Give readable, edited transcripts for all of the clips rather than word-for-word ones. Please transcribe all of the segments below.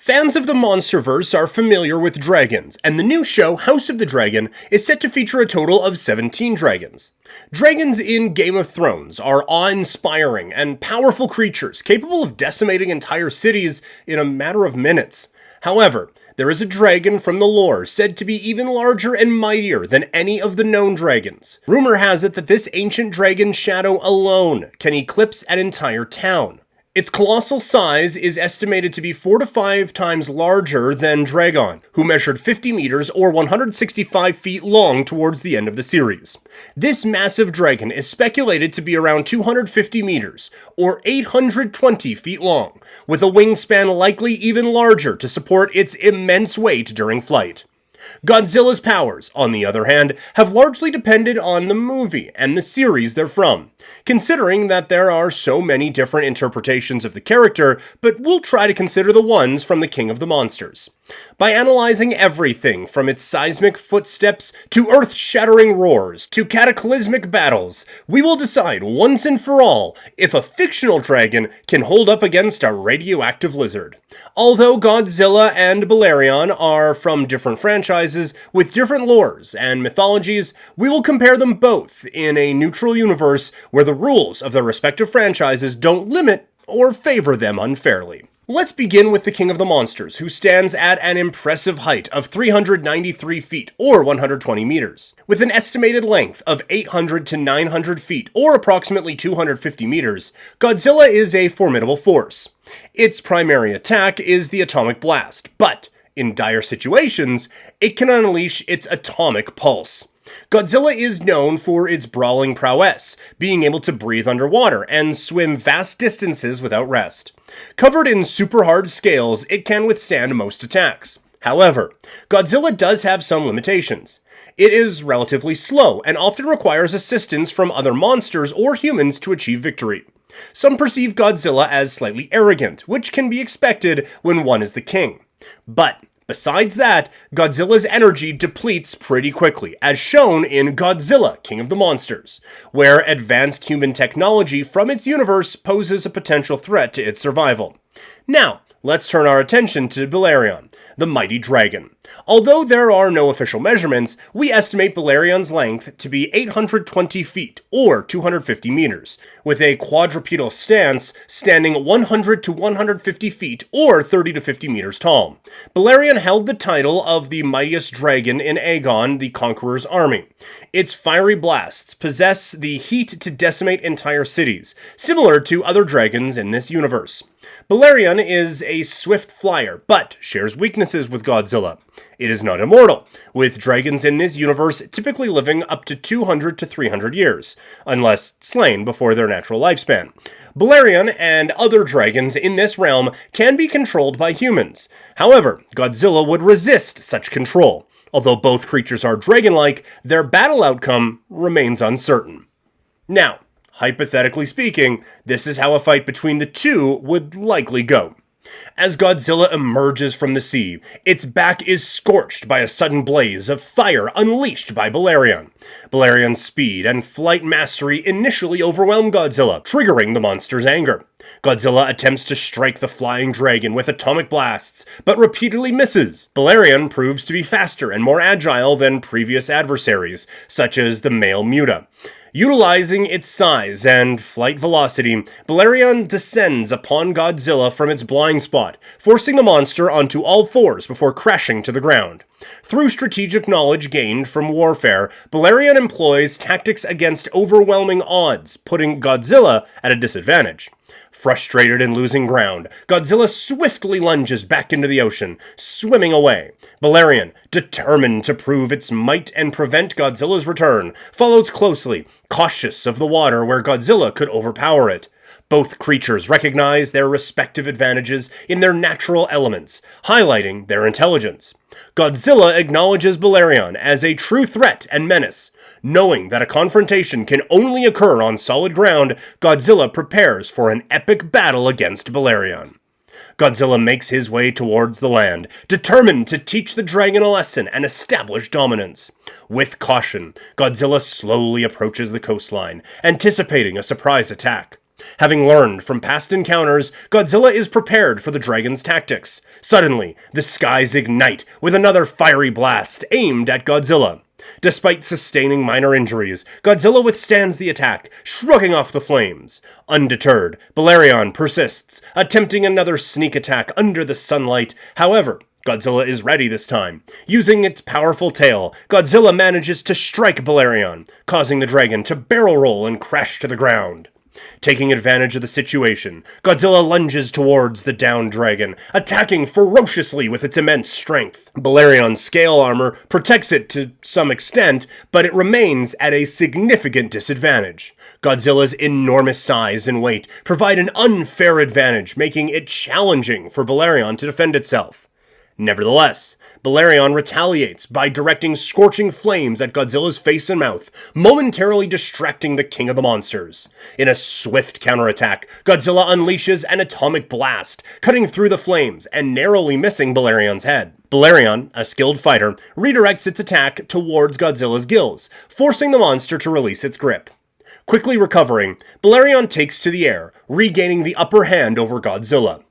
Fans of the Monsterverse are familiar with dragons, and the new show, House of the Dragon, is set to feature a total of 17 dragons. Dragons in Game of Thrones are awe-inspiring and powerful creatures capable of decimating entire cities in a matter of minutes. However, there is a dragon from the lore said to be even larger and mightier than any of the known dragons. Rumor has it that this ancient dragon Shadow alone can eclipse an entire town. Its colossal size is estimated to be 4 to 5 times larger than Dragon, who measured 50 meters or 165 feet long towards the end of the series. This massive dragon is speculated to be around 250 meters or 820 feet long, with a wingspan likely even larger to support its immense weight during flight. Godzilla's powers, on the other hand, have largely depended on the movie and the series they're from, considering that there are so many different interpretations of the character, but we'll try to consider the ones from the King of the Monsters. By analyzing everything from its seismic footsteps to earth-shattering roars to cataclysmic battles, we will decide once and for all if a fictional dragon can hold up against a radioactive lizard. Although Godzilla and Balerion are from different franchises with different lores and mythologies, we will compare them both in a neutral universe where the rules of their respective franchises don't limit or favor them unfairly. Let's begin with the King of the Monsters, who stands at an impressive height of 393 feet, or 120 meters. With an estimated length of 800 to 900 feet, or approximately 250 meters, Godzilla is a formidable force. Its primary attack is the atomic blast, but in dire situations, it can unleash its atomic pulse. Godzilla is known for its brawling prowess, being able to breathe underwater and swim vast distances without rest. Covered in super hard scales, it can withstand most attacks. However, Godzilla does have some limitations. It is relatively slow and often requires assistance from other monsters or humans to achieve victory. Some perceive Godzilla as slightly arrogant, which can be expected when one is the king. But besides that, Godzilla's energy depletes pretty quickly, as shown in Godzilla, King of the Monsters, where advanced human technology from its universe poses a potential threat to its survival. Now, let's turn our attention to Balerion, the mighty dragon. Although there are no official measurements, we estimate Balerion's length to be 820 feet, or 250 meters, with a quadrupedal stance standing 100 to 150 feet, or 30 to 50 meters tall. Balerion held the title of the mightiest dragon in Aegon the Conqueror's army. Its fiery blasts possess the heat to decimate entire cities, similar to other dragons in this universe. Balerion is a swift flyer, but shares weaknesses with Godzilla. It is not immortal, with dragons in this universe typically living up to 200 to 300 years, unless slain before their natural lifespan. Balerion and other dragons in this realm can be controlled by humans. However, Godzilla would resist such control. Although both creatures are dragon-like, their battle outcome remains uncertain. Now, hypothetically speaking, this is how a fight between the two would likely go. As Godzilla emerges from the sea, its back is scorched by a sudden blaze of fire unleashed by Balerion. Balerion's speed and flight mastery initially overwhelm Godzilla, triggering the monster's anger. Godzilla attempts to strike the flying dragon with atomic blasts, but repeatedly misses. Balerion proves to be faster and more agile than previous adversaries, such as the male Muta. Utilizing its size and flight velocity, Balerion descends upon Godzilla from its blind spot, forcing the monster onto all fours before crashing to the ground. Through strategic knowledge gained from warfare, Balerion employs tactics against overwhelming odds, putting Godzilla at a disadvantage. Frustrated and losing ground, Godzilla swiftly lunges back into the ocean, swimming away. Balerion, determined to prove its might and prevent Godzilla's return, follows closely, cautious of the water where Godzilla could overpower it. Both creatures recognize their respective advantages in their natural elements, highlighting their intelligence. Godzilla acknowledges Balerion as a true threat and menace. Knowing that a confrontation can only occur on solid ground, Godzilla prepares for an epic battle against Balerion. Godzilla makes his way towards the land, determined to teach the dragon a lesson and establish dominance. With caution, Godzilla slowly approaches the coastline, anticipating a surprise attack. Having learned from past encounters, Godzilla is prepared for the dragon's tactics. Suddenly, the skies ignite with another fiery blast aimed at Godzilla. Despite sustaining minor injuries, Godzilla withstands the attack, shrugging off the flames. Undeterred, Balerion persists, attempting another sneak attack under the sunlight. However, Godzilla is ready this time. Using its powerful tail, Godzilla manages to strike Balerion, causing the dragon to barrel roll and crash to the ground. Taking advantage of the situation, Godzilla lunges towards the downed dragon, attacking ferociously with its immense strength. Balerion's scale armor protects it to some extent, but it remains at a significant disadvantage. Godzilla's enormous size and weight provide an unfair advantage, making it challenging for Balerion to defend itself. Nevertheless, Balerion retaliates by directing scorching flames at Godzilla's face and mouth, momentarily distracting the king of the monsters. In a swift counterattack, Godzilla unleashes an atomic blast, cutting through the flames and narrowly missing Balerion's head. Balerion, a skilled fighter, redirects its attack towards Godzilla's gills, forcing the monster to release its grip. Quickly recovering, Balerion takes to the air, regaining the upper hand over Godzilla.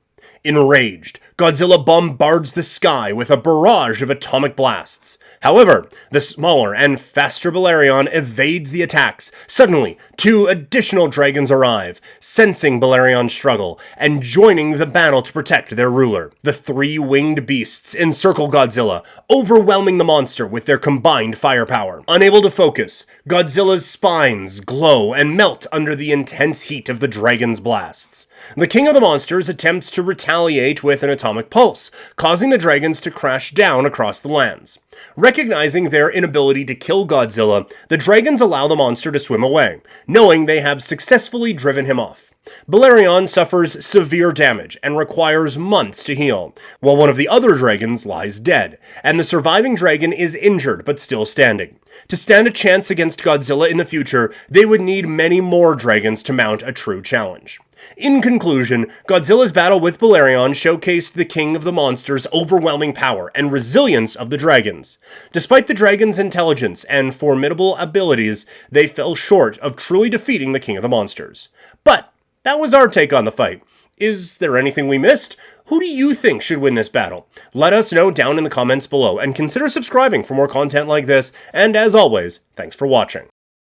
Enraged, Godzilla bombards the sky with a barrage of atomic blasts. However, the smaller and faster Balerion evades the attacks. Suddenly, 2 additional dragons arrive, sensing Balerion's struggle and joining the battle to protect their ruler. The 3 winged beasts encircle Godzilla, overwhelming the monster with their combined firepower. Unable to focus, Godzilla's spines glow and melt under the intense heat of the dragon's blasts. The king of the monsters attempts to retaliate with an atomic pulse, causing the dragons to crash down across the lands. Recognizing their inability to kill Godzilla, the dragons allow the monster to swim away, knowing they have successfully driven him off. Balerion suffers severe damage and requires months to heal, while one of the other dragons lies dead, and the surviving dragon is injured but still standing. To stand a chance against Godzilla in the future, they would need many more dragons to mount a true challenge. In conclusion, Godzilla's battle with Balerion showcased the king of the monsters' overwhelming power and resilience of the dragons. Despite the dragons' intelligence and formidable abilities, they fell short of truly defeating the king of the monsters. But that was our take on the fight. Is there anything we missed? Who do you think should win this battle? Let us know down in the comments below, and consider subscribing for more content like this, and as always, thanks for watching.